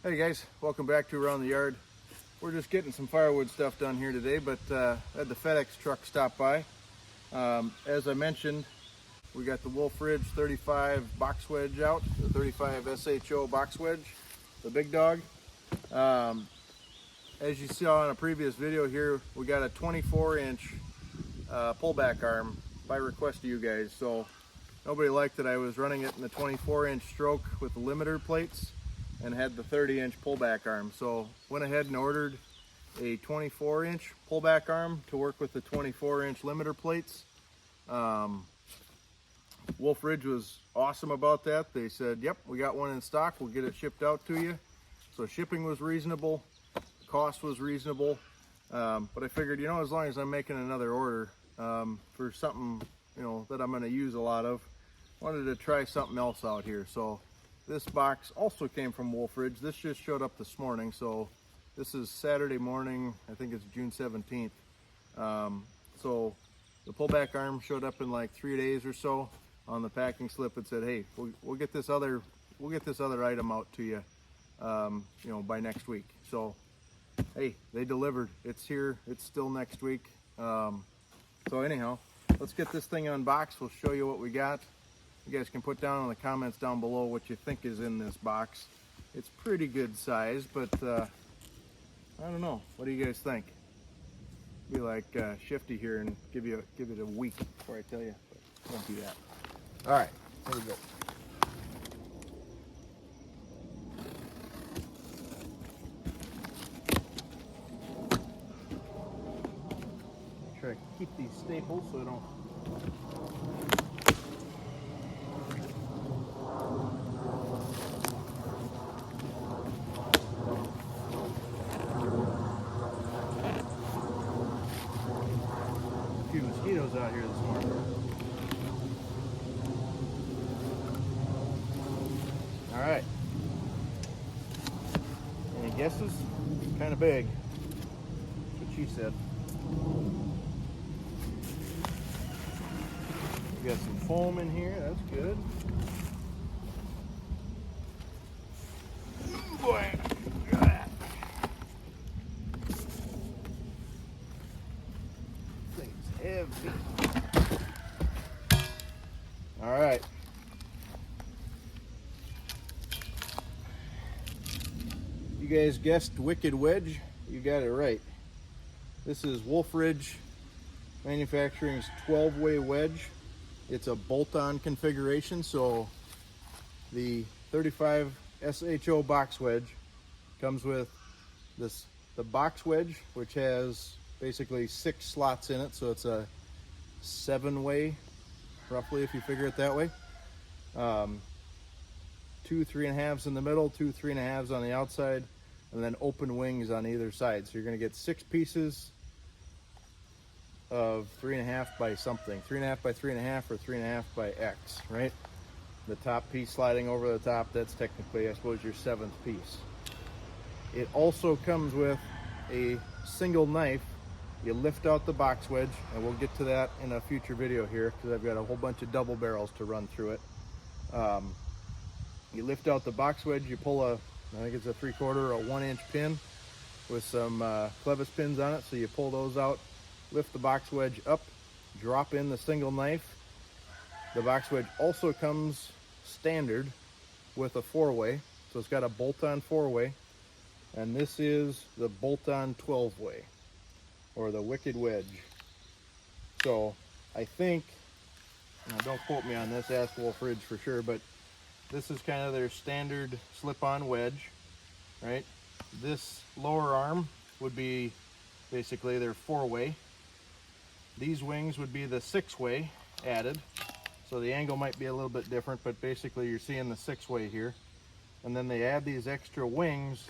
Hey guys, welcome back to Around the Yard. We're just getting some firewood stuff done here today, but had the FedEx truck stop by. As I mentioned, we got the Wolfe 35 box wedge out, the 35 SHO box wedge, the big dog. As you saw in a previous video here, we got a 24-inch pullback arm by request of you guys. So nobody liked that I was running it in the 24-inch stroke with the limiter plates and had the 30-inch pullback arm. So went ahead and ordered a 24-inch pullback arm to work with the 24-inch limiter plates. Wolfe Ridge was awesome about that. They said, yep, we got one in stock, we'll get it shipped out to you. So shipping was reasonable, the cost was reasonable, but I figured, you know, as long as I'm making another order for something, you know, that I'm going to use a lot of, wanted to try something else out here. So this box also came from Wolfe Ridge. This just showed up this morning, so this is Saturday morning. I think it's June 17th. So the pullback arm showed up in like 3 days or so. On the packing slip it said, hey, we'll get this other item out to you, you know, by next week. So hey, they delivered. It's here. It's still next week. So anyhow, let's get this thing unboxed. We'll show you what we got. You guys can put down in the comments down below what you think is in this box. It's pretty good size, but I don't know. What do you guys think? Be like Shifty here and give it a week before I tell you. But won't do that. All right, here we go. Try to keep these staples so I don't. A few mosquitoes out here this morning. All right. Any guesses? Kind of big. That's what she said. We got some foam in here. That's good. Boy, look at that. Thing's heavy. All right. You guys guessed Wicked Wedge. You got it right. This is Wolfe Ridge Manufacturing's 12-way wedge. It's a bolt-on configuration, so the 35 SHO box wedge comes with the box wedge, which has basically 6 slots in it, so it's a 7-way, roughly, if you figure it that way. 2 3.5s in the middle, 2 3.5s on the outside, and then open wings on either side. So you're going to get 6 pieces of 3.5 by something, 3.5 by 3.5 or 3.5 by X, right? The top piece sliding over the top, that's technically, I suppose, your 7th piece. It also comes with a single knife. You lift out the box wedge, and we'll get to that in a future video here because I've got a whole bunch of double barrels to run through it. You lift out the box wedge, you pull I think it's a 3/4 or a 1-inch pin with some clevis pins on it. So you pull those out, lift the box wedge up, drop in the single knife. The box wedge also comes standard with a 4-way. So it's got a bolt-on 4-way. And this is the bolt-on 12-way, or the Wicked Wedge. So I think, now don't quote me on this, ask Wolfe Ridge for sure, but this is kind of their standard slip-on wedge, right? This lower arm would be basically their 4-way. These wings would be the 6-way added. So the angle might be a little bit different, but basically you're seeing the 6-way here. And then they add these extra wings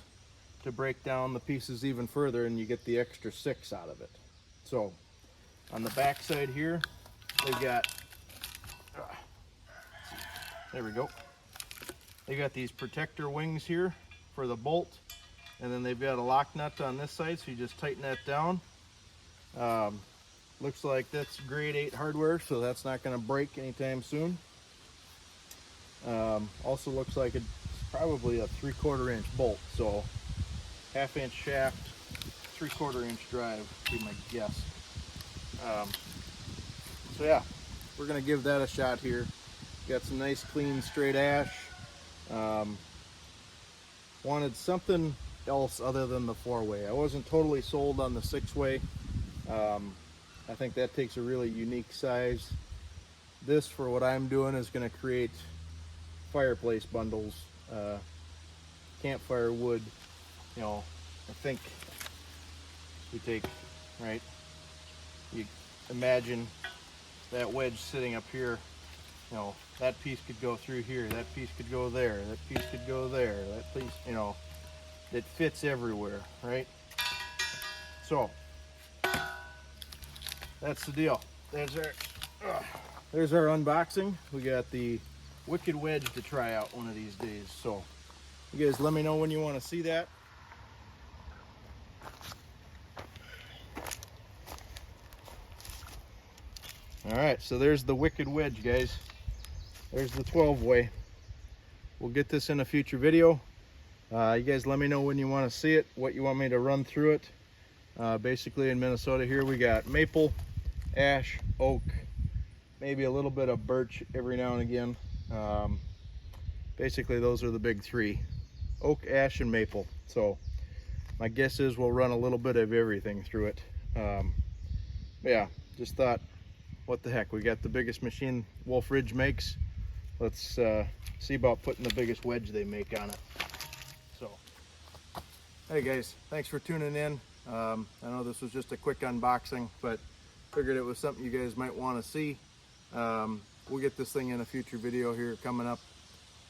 to break down the pieces even further, and you get the extra 6 out of it. So on the back side here, they've got, there we go. They got these protector wings here for the bolt, and then they've got a lock nut on this side, so you just tighten that down. Looks like that's grade 8 hardware, so that's not going to break anytime soon. Also looks like it's probably a 3/4 inch bolt. So 1/2 inch shaft, 3/4 inch drive would be my guess. So yeah, we're gonna give that a shot here. Got some nice clean straight ash. Wanted something else other than the 4-way. I wasn't totally sold on the 6-way. I think that takes a really unique size. This, for what I'm doing, is going to create fireplace bundles, campfire wood. You know, I think we take, right, you imagine that wedge sitting up here. You know, that piece could go through here, that piece could go there, that piece could go there, that piece, you know, it fits everywhere, right? So that's the deal. There's our unboxing. We got the Wicked Wedge to try out one of these days. So you guys let me know when you want to see that. All right, so there's the Wicked Wedge, guys. There's the 12-way. We'll get this in a future video. You guys let me know when you want to see it, what you want me to run through it. Basically in Minnesota here we got maple, ash, oak, maybe a little bit of birch every now and again. Basically those are the big three: oak, ash, and maple. So my guess is we'll run a little bit of everything through it. Yeah, just thought, what the heck, we got the biggest machine Wolfe Ridge makes. Let's see about putting the biggest wedge they make on it. So, hey guys, thanks for tuning in. I know this was just a quick unboxing, but figured it was something you guys might want to see. We'll get this thing in a future video here coming up.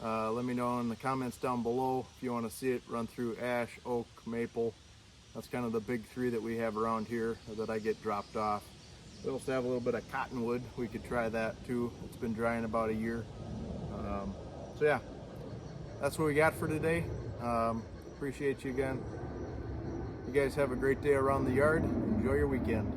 Let me know in the comments down below if you want to see it run through ash, oak, maple. That's kind of the big three that we have around here that I get dropped off. We also have a little bit of cottonwood. We could try that too. It's been drying about a year. So yeah, that's what we got for today. Appreciate you again. You guys have a great day around the yard. Enjoy your weekend.